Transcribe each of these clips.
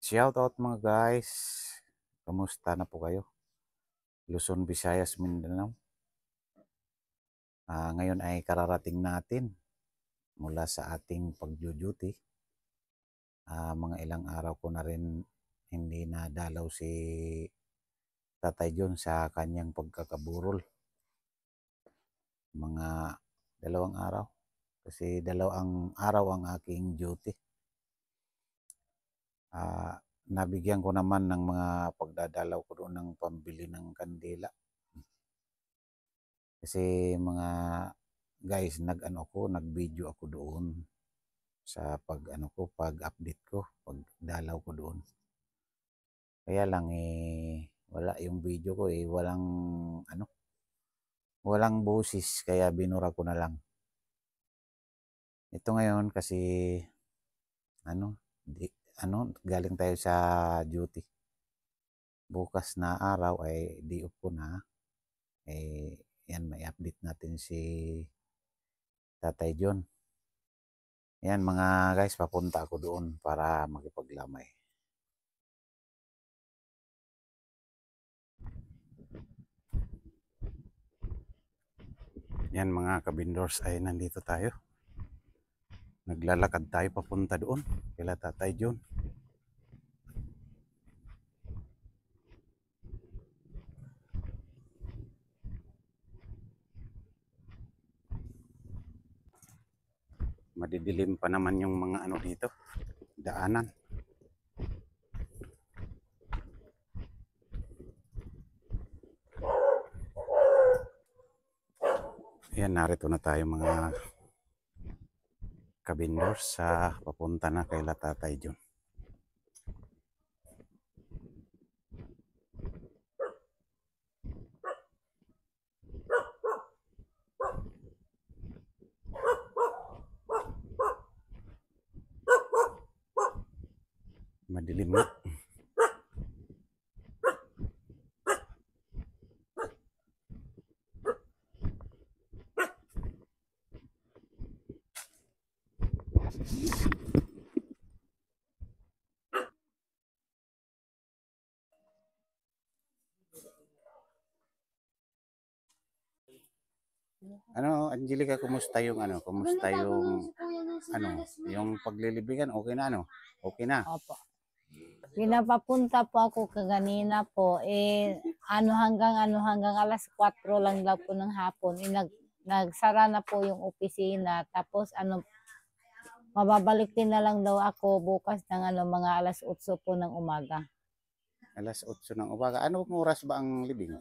Shoutout mga guys. Kamusta na po kayo? Luzon, Visayas, Mindanao. Ngayon ay kararating natin mula sa ating pag-duty. Mga ilang araw ko na rin hindi na dalaw si Tatay John sa kanyang pagkakaburol. Mga 2 araw. Kasi 2 araw ang aking duty. Nabigyan ko naman ng mga pagdadalaw ko doon ng pambili ng kandila. Kasi mga guys, nag-video ako doon sa pag-update ko, pagdalaw ko doon. Kaya lang wala yung video ko walang boses kaya binura ko na lang. Ito ngayon kasi galing tayo sa duty. Bukas na araw ay day off ko na. Yan, may update natin si Tatay John. Yan mga guys, papunta ako doon para makipaglamay. Yan mga kabindors, ay nandito tayo. Naglalakad tayo papunta doon kila Tatay John. Madidilim pa naman yung mga dito, daanan. Yan, narito na tayo mga kabindors sa papunta na kay Tatay John. Madilim na. Angelica, kumusta yung yung paglilibigan? Okay na Okay na? Opo. Pinapapunta po ako kaganina po, hanggang alas 4 lang daw po ng hapon. Nagsara na po yung opisina. Tapos mababalik din na lang daw ako bukas ng mga alas 8 po ng umaga. Alas 8 ng umaga. Anong oras ba ang libing?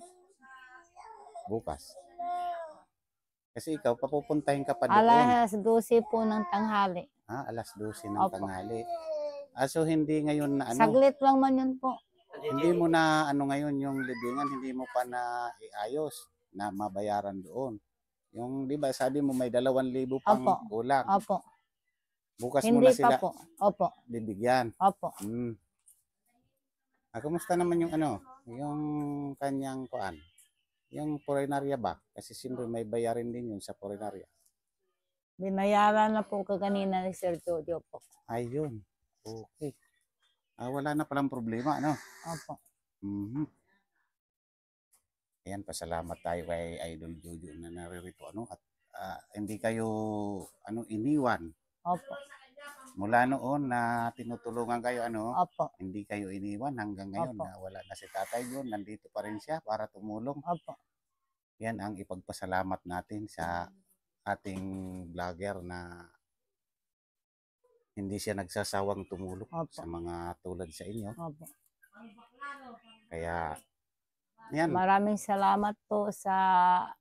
Bukas. Kasi ikaw, papupuntahin ka pa doon. Alas 12 po ng tanghali. Alas 12 ng tanghali. So hindi ngayon na Saglit lang man yun po. Hindi mo na ngayon yung libingan, hindi mo pa na iayos na mabayaran doon. Yung 'di ba sabi mo may 2,000 pang kulang. Opo. Bukas hindi mo na sila. Pa po. Opo. Bibigyan. Opo. Kumusta naman yung yung kanyang yung foreignarya ba? Kasi siyempre may bayarin din yun sa foreignarya. Binayaran na po kaganina ni Sir Jojo po. Ayun. Okay. Wala na palang problema, Opo. Ayan, pasalamat tayo kay Idol Jojo na naririto at hindi kayo iniwan. Opo. Mula noon na tinutulungan kayo Opo. hindi kayo iniwan hanggang ngayon. Opo. Na wala na si Tatay John, nandito pa rin siya para tumulong. Opo. Yan ang ipagpasalamat natin sa ating vlogger na hindi siya nagsasawang tumulong. Opo. Sa mga tulad sa inyo. Opo. Kaya yan. Maraming salamat po sa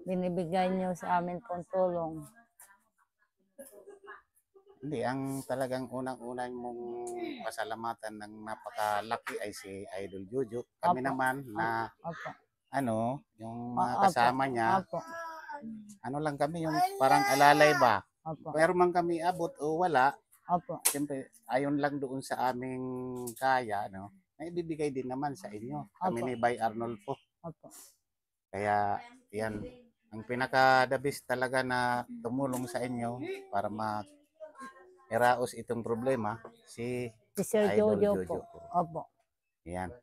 binibigay niyo sa amin pong tulong. Hindi, ang talagang unang-unang mong pasalamatan ng napakalaki ay si Idol Jojo. Kami naman na yung mga kasama niya, lang kami yung parang alalay ba? Pero man kami abot o wala, siyempre ayon lang doon sa aming kaya, na ibibigay din naman sa inyo. Kami ni Bay Arnold po. Kaya yan, ang pinaka-the best talaga na tumulong sa inyo para iraos itong problema si Si Sir Idol Jojo Jojo. po. Opo. Yan.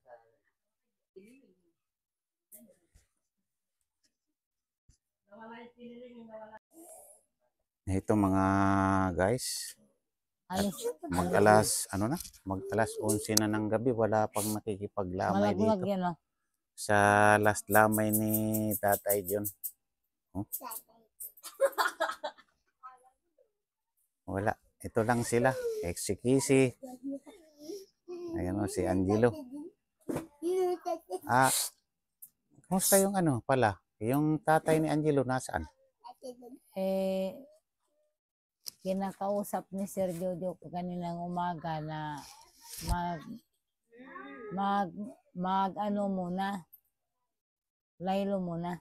Ito mga guys, Ano, mag-alas 11 na ng gabi, wala pang nakikipaglamay malaglag dito yan, oh. sa last lamay ni Tatay John. Oh. Wala. Ito lang sila. Exikisi. Ayan o, si Angelo. Kumusta yung ano pala? Yung tatay ni Angelo nasaan? Kinakausap ni Sir Jojo kaninang umaga na ano muna, laylo muna.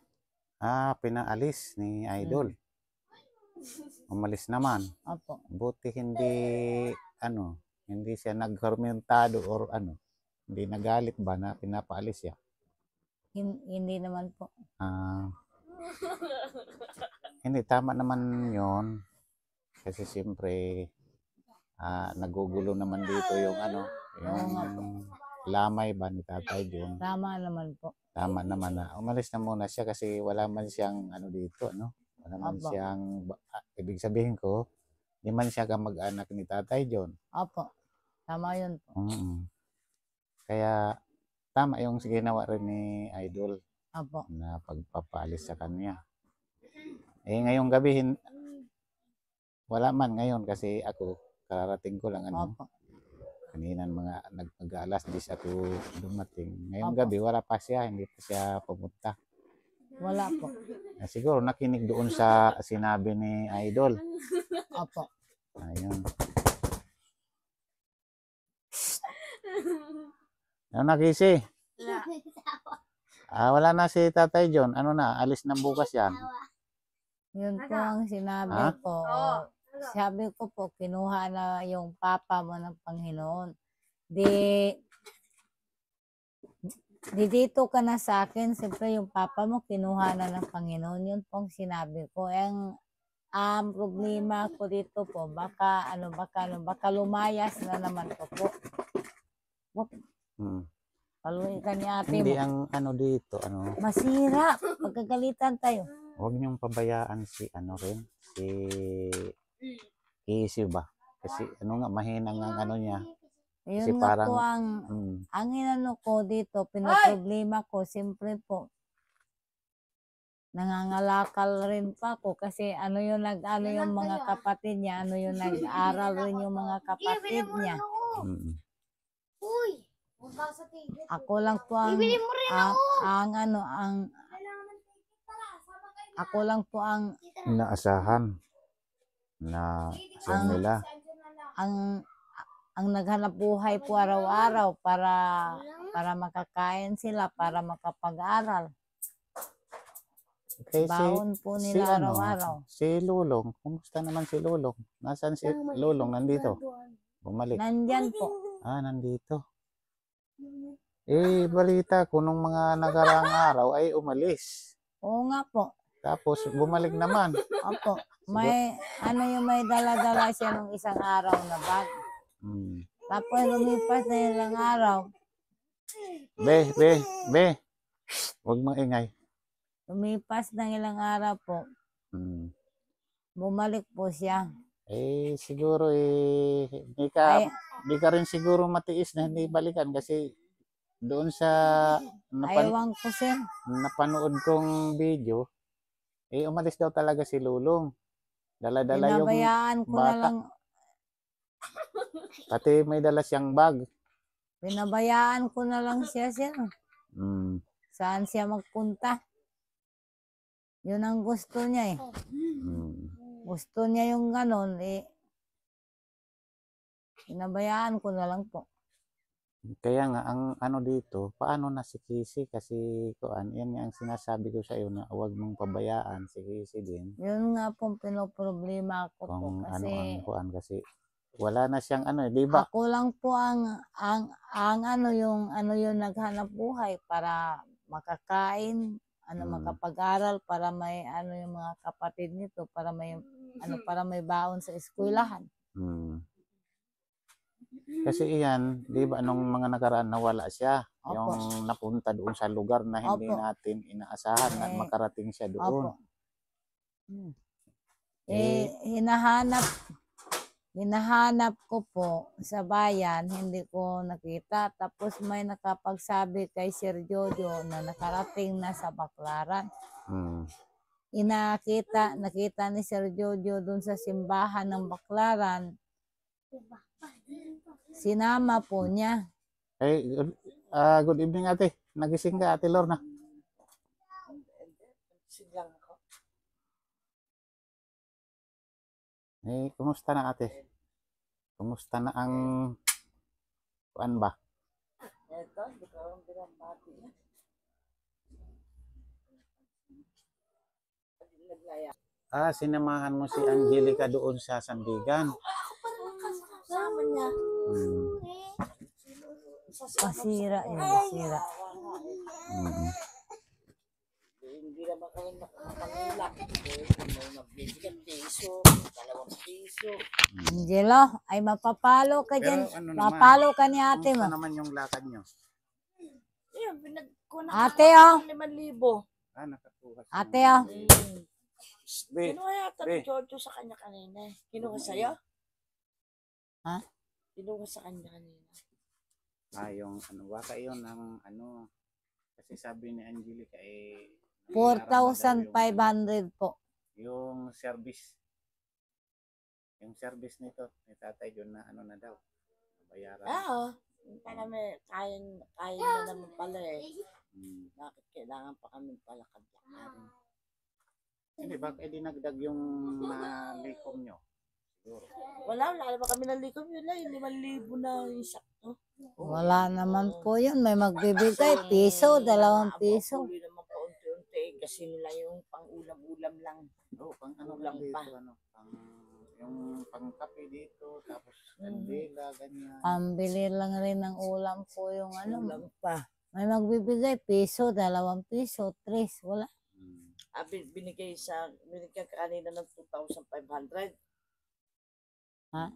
Pinaalis ni Idol. Umalis naman. Opo. Buti hindi siya nagkormentado or hindi nagalit ba na pinapaalis siya? Hindi naman po. Hindi, tama naman yon. Kasi siyempre, nagugulo naman dito yung yung lamay ba ni Tatay John. Tama naman po. Tama naman na umalis na muna siya kasi wala man siyang dito, Wala man Opo. siyang, ibig sabihin ko, hindi man siya kamag-anak ni Tatay John. Opo. Tama yun po. Kaya, tama yung ginawa rin ni Idol. Opo. Na pagpapaalis sa kanya. Ngayong gabi, wala man ngayon kasi ako, kararating ko lang Opo. kanina mag-alas 10 ako dumating. Ngayong Opo. gabi, wala pa siya, hindi pa siya pumunta. Wala po. Siguro nakinig doon sa sinabi ni Idol. Opo. Ayun. Ano na, Kisi? Wala na si Tatay John. Ano na, alis na bukas yan. Yun po ang sinabi ko. Sabi ko po, kinuha na yung papa mo ng Panginoon. Di dito ka na sa akin, siyempre yung papa mo kinuha na ng Panginoon. Yun pong sinabi ko. Ang problema ko dito po, baka lumayas na naman po. Paluin ka ni ate Hindi mo. ang dito, Masira. Pagkagalitan tayo. Huwag niyong pabayaan si Kisi ba? Kasi mahinang ang niya. Kasi Yun nga parang, po ang inano ko dito, pinaproblema ko, siyempre po, nangangalakal rin pa ko kasi yung mga kapatid niya, yung nag-aral rin yung mga kapatid niya. Ako lang po ang inaasahan na nila. Ang naghanap buhay po araw-araw para makakain sila, para makapag-aral. Okay, Baon po nila araw-araw. Si Lulong, kumusta naman si Lulong? Nasaan si Lulong? Nandito? Bumalik? Nandyan po. Nandito. Balita ko nung mga nakaraang araw ay umalis. Oo nga po. Tapos bumalik naman. Opo. May dala-dala siya nung isang araw na bag. Tapos lumipas na ilang araw. Be. Huwag maingay. Lumipas na ilang araw po. Bumalik po siya. Siguro di ka rin siguro matiis na hindi balikan kasi doon sa Ewan ko sir. Napanood kong video, umalis daw talaga si Lulong. Dala-dala yung Pinabayaan ko na bata. lang. Pati may dala siyang bag. Pinabayaan ko na lang siya sir. Saan siya magpunta? Yun ang gusto niya Gusto niya yung ganon pinabayaan ko na lang po. Kaya nga, ang dito, paano na si Kisi? Kasi, yan nga ang sinasabi ko sa iyo na huwag mong pabayaan si Kisi din. Yun nga po, pinoproblema ko po. Kasi wala na siyang di ba? Ako lang po yung naghanap buhay para makakain, makapag-aral, para may yung mga kapatid nito, para may baon sa eskwelahan. Hmm. Kasi iyan, di ba nung mga nakaraan nawala siya, Opo. yung napunta doon sa lugar na hindi Opo. natin inaasahan na Eh, makarating siya doon. Opo. Hinahanap ko po sa bayan, hindi ko nakita. Tapos may nakapagsabi kay Sir Jojo na nakarating na sa Baclaran. Hmm. Nakita ni Sir Jojo dun sa simbahan ng Baclaran. Sinama po niya. Good evening ate. Nagising ka ate Lorna? Kumusta na ate? Kumusta na ang kuan ba? Ito, hindi ko lang binabati niya. Sinamahan mo si Angelica doon sa Sandigan. Kasama niya. Hmm. Masira yun, masira. Hmm. Hindi naman kami nakapangulak. May magbibigyan piso, 2 piso. Angelo, ay mapapalo ka dyan. Pero ano naman, Mapalo ka ni ate mo. Kumusta naman yung lakad nyo? Ate, oh. 5,000. Nakakuha siya. Ate, oh. Be, Kinuha yata Be. ni Jojo sa kanya kanina. Kinuha sa'yo? Ha? Kinuha sa kanya kanina. yung baka yun ang kasi sabi ni Angelica 4,500 po. yung service. Yung service nito, ni tatay doon na na daw. Bayaran. Oo. Hindi namin, kaya na naman pala eh. Hmm. Bakit kailangan pa kami palakad-lakarin? Hindi, bakit dinagdag yung likom nyo? Siguro. Wala naman kami nalikom yun lang. 5,000 na yung sakto. Wala naman po yun. May magbibigay. Piso, 2 piso. Patuloy naman pa unti-unti kasi nila yung pang-ulam-ulam lang. Pang Ulam dito, pa. yung pangkape dito, tapos kandila, ganyan. Pambili lang rin ng ulam po yung Ulam pa. May magbibigay piso, 2 piso, 3. Wala. Binigay ka kanina ng 2,500. Ha?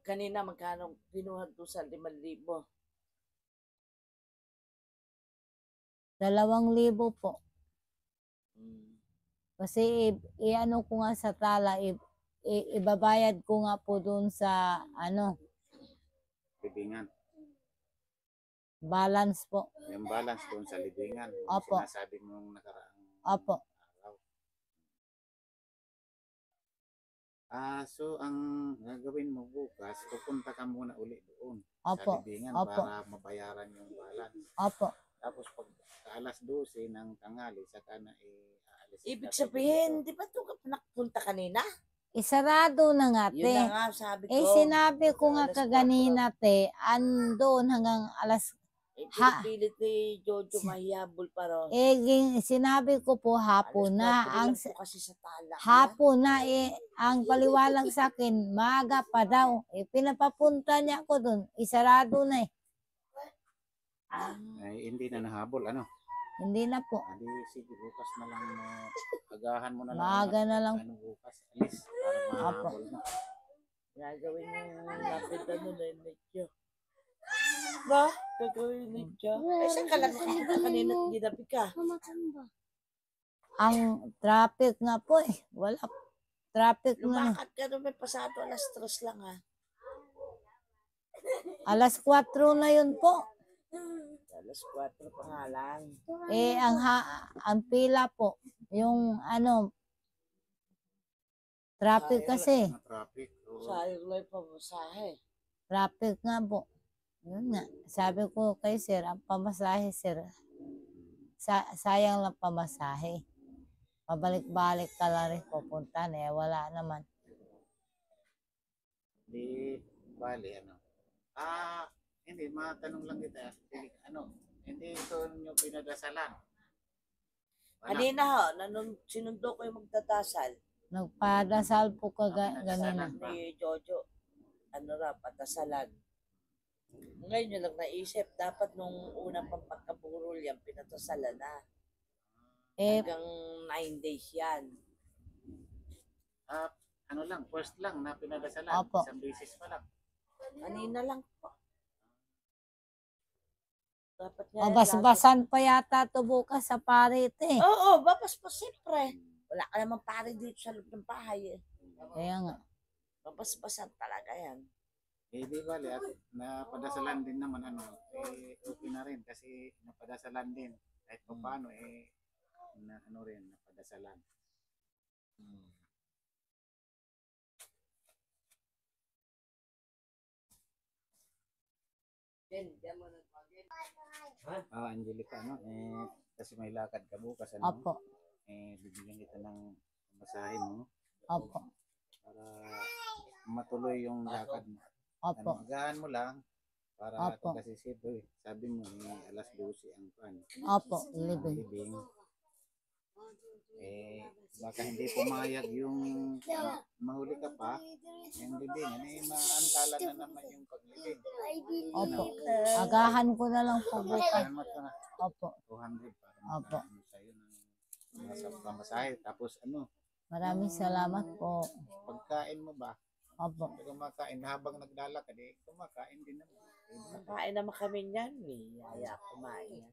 Kanina magkano binuhat doon sa 5,000? 2,000 po. Kasi i-ano ko nga sa tala, ibabayad ko nga po doon sa Libingan. balance po. Yung balance doon sa libingan. Opo. Sinasabi mong nakaraang Opo. araw. So ang gagawin mo bukas, pupunta ka muna uli doon Opo. sa libingan Opo. para mabayaran yung balance. Opo. Tapos pag alas 12 ng tanghali, saka na aalis. Ibig sabihin, di ba ito ka nakapunta kanina? Isarado na nga, Yun te. na nga, sabi ko. Sinabi ko nga Alas kaganina, te, andun hanggang alas. Pinipilit ni Jojo mahihabol pa ron. Sinabi ko po hapon na. Ang kasi sa tala. Hapon na ang paliwalang sa akin, maaga pa daw. Pinapapunta niya ako doon, isarado na Hindi na nahabol, Hindi na po. Sige, bukas na lang agahan mo na lang. Maaga na lang. Bukas, alis, para mahabol mo. Gagawin yung lapit na medyo. Ba? Gagawin medyo. Saan ka lang nakakita kanina at ginapit ka? Ang traffic nga po wala. Traffic nga. Lumakad ka doon, may pasado, alas 3 lang Alas 4 na yun po. Alas 4 pa nga lang. Ang pila po, yung traffic kasi. Traffic. Sayang lang pa masahe. Traffic nga po. Yun nga. Sabi ko kay sir, ang pamasahe sir, sayang lang pamasahe. Pabalik-balik ka lang rin pupunta wala naman. Di, bali, hindi, matanong lang kita. Hindi ito nyo pinadasalan. Kanina sinundo ko yung magdadasal. Nagpadasal po ka ganina. Ni Jojo, padasalan. Ngayon nyo lang naisip, dapat nung unang pagkaburol yan, pinatasalan na. Hanggang 9 days yan. ano lang, first lang na pinadasalan. Opo. Isang beses pa lang. Kanina lang po. Dapat nga O, yan, basbasan pa yata to bukas sa parit eh. Oo, babasbas siyempre. Wala ka naman pare dito sa loob ng bahay eh. Kaya nga. Babasbasan talaga yan. Eh, di bali, at napadasalan din naman, okay na rin kasi napadasalan din. Kahit pa paano, napadasalan. Angelica, kasi may lakad ka bukas, Opo. bibigyan kita ng masahe mo Opo. para matuloy yung lakad mo. Opo. Agahan mo lang para Opo. kasi siyempre, sabi mo, alas 12 ang pan. Opo. Living. Libing. Baka hindi pumayag yung mahuli ka pa, yung libing, maantala na naman yung paglibing. Opo. Agahan ko na lang po bukas. Salamat ka na. Opo. 200 para Opo. sa'yo ng pamasahe. Tapos Maraming salamat po. pagkain mo ba? Opo. Pag kumakain, habang naglalakad, kumakain din naman. Kain naman kami niyan. Yaya kumain yan.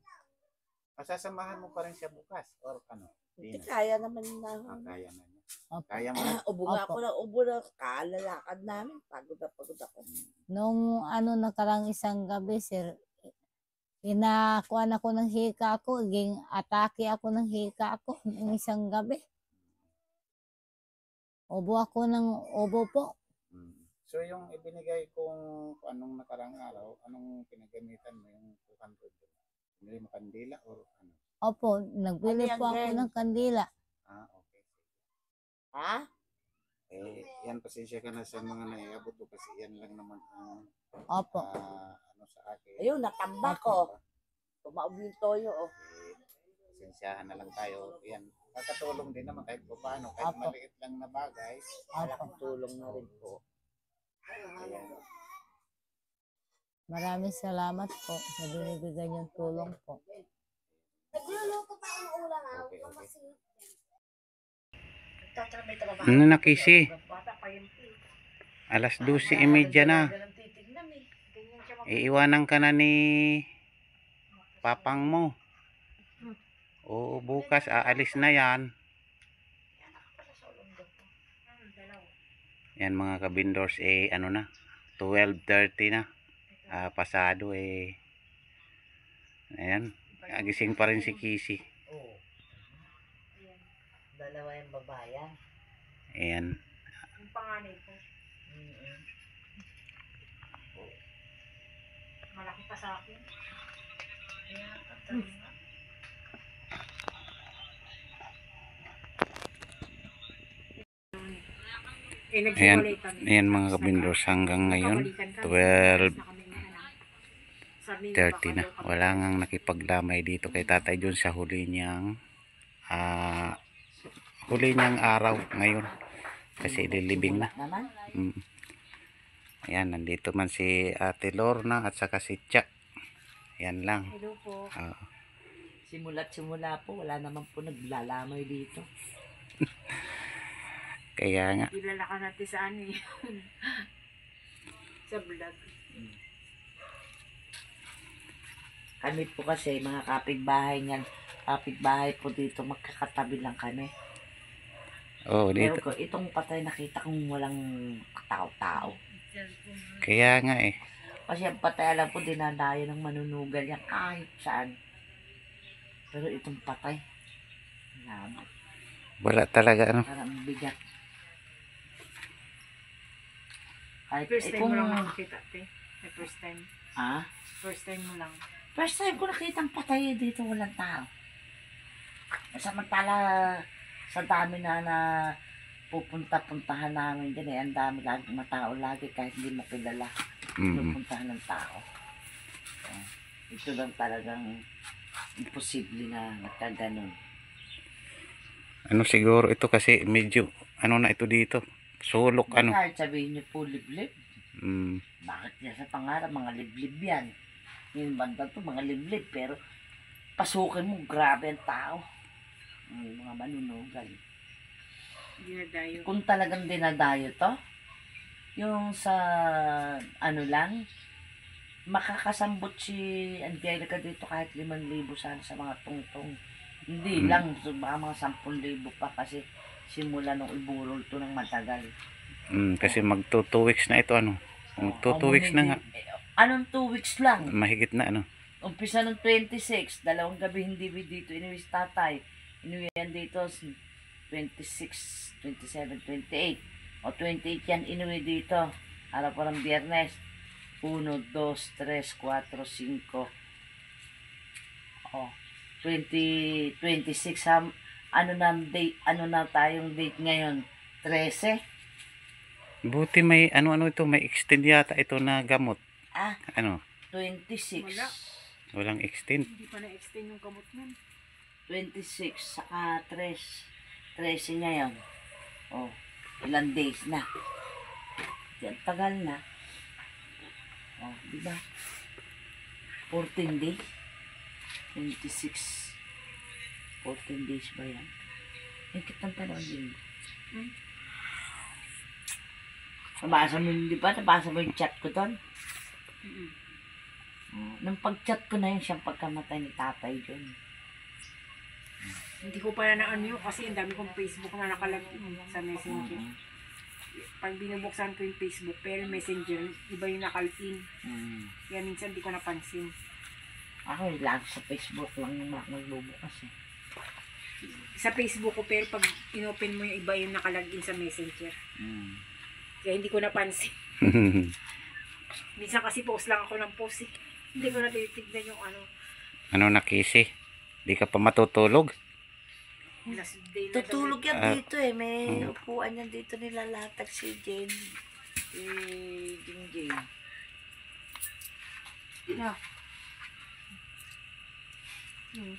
Pasasamahan mo pa rin siya bukas or Hindi Di na. kaya naman na. Kaya na niya. Opo. Kaya mo na. Ubo nga Opo. ubo na. Kalalakad namin. Pagod ako. Nung nakarang isang gabi, sir, inakuan ako ng hika ko, atake ako ng hika ko ng isang gabi. Ubo ako ng ubo po. So yung ibinigay kong anong nakarang araw, anong pinagamitan mo yung 200? Pinili mo kandila or ano? Opo, nagbili Ano yan, po ako Glenn? ng kandila. Okay. Ha? Yan, pasensya ka na sa mga naiabot ko kasi yan lang naman ang Opo. sa akin. Ayun, natamba ko. Tumaob yung toyo. Oh. Pasensyahan na lang tayo. Yan, nakatulong din naman kahit pa paano. Kahit Opo. maliit lang na bagay, Opo. Tulong na rin po. ayan. Maraming salamat po sa binibigay niyong tulong po. Nagluluto pa ng ulam ha. Okay. Ano na Kisi? Alas 12:30 na. Iiwanan ka na ni papang mo. Oo, bukas aalis na yan. Yan mga kabindors, ano na, 12:30 na. Pasado ayan, gising pa rin si Kisi. Oo. Dalawa yung babayan. Ayan. Yung panganay ko. Malaki pa sa akin. Kaya, Katarina. Ayan, ayan mga kabindors, hanggang ngayon 12:30 na. Wala ngang nakipagdamay dito kay Tatay John sa huli niyang araw ngayon kasi ililibing na. Naman? Ayan, nandito man si Ate Lorna at saka si Tcha. Ayan lang. Hello po. Simula't simula po, wala naman po naglalamay dito. Kaya nga. Kilala ka natin sa ano eh. Sa vlog. Kami po kasi, mga kapitbahay niyan, kapitbahay po dito, magkakatabi lang kami. Oh, Pero dito. itong patay nakita kong walang tao-tao. Kaya nga Kasi ang patay alam ko dinadayo ng manunugal yan kahit saan. Pero itong patay, naman, wala talaga parang bigat. Kahit First time mo lang kung- nakakita, te. First time. Ah? First time mo lang. First time ko nakita ang patay dito, walang tao. Samantala, sa dami na pupunta-puntahan namin din ang dami lagi matao lagi kahit hindi mo kilala. Pupuntahan ng tao. Ito lang talagang imposible na nagkaganon. siguro ito kasi medyo na ito dito. Sulok Kahit sabihin niyo po liblib, Mm. bakit niya sa pangarap mga liblib yan? Yung banda to mga liblib pero pasukin mo grabe ang tao. Mga manunugal. Dinadayo. Kung talagang dinadayo to, yung sa ano lang, makakasambot si Angelica dito kahit 5,000 sana sa mga tungtong. Hindi lang, so baka mga 10,000 pa kasi simula nung iburol to ng matagal. Kasi magto 2 weeks na ito, ano? Magto 2 weeks na nga. Anong 2 weeks lang? Mahigit na, ano? Umpisa ng 26, 2 gabi hindi dito, inuwi si tatay. Inuwi yan dito 26, 27, 28. O 28 yan inuwi dito. Araw pa ng Biyernes. 1, 2, 3, 4, 5. O, 20, 26 ano na tayong date ngayon? 13? Buti may ano ito, may extend yata ito na gamot. Ano? 26. Wala. Walang extend. Hindi pa na-extend yung kamot nun. 26 saka 13 ngayon. Oh, ilang days na. Yan, tagal na. Oh, di ba? 14 days. 26. 14 days ba yan? Yung kitang tanong din. Nabasa mo yun, di ba? Nabasa mo yung chat ko doon? Nung pag-chat ko na yun siyang pagkamatay ni tatay dyan. Hindi ko pala na ano yun kasi ang dami kong Facebook na nakalagin sa Messenger. Pag binubuksan ko yung Facebook pero yung Messenger, iba yung nakalpin. Kaya minsan di ko napansin. Ako lang sa Facebook lang yung nagbubukas eh. Sa Facebook ko pero pag inopen mo yung iba yung nakalagin sa Messenger. Kaya hindi ko napansin. Minsan kasi post lang ako ng post eh. Hindi ko na tinitignan yung ano. Ano na, Kisi? Di ka pa matutulog? Last day na Tutulog yan dito eh. May upuan yan dito nilalatag si Jane. Si Jane. Yeah. Ang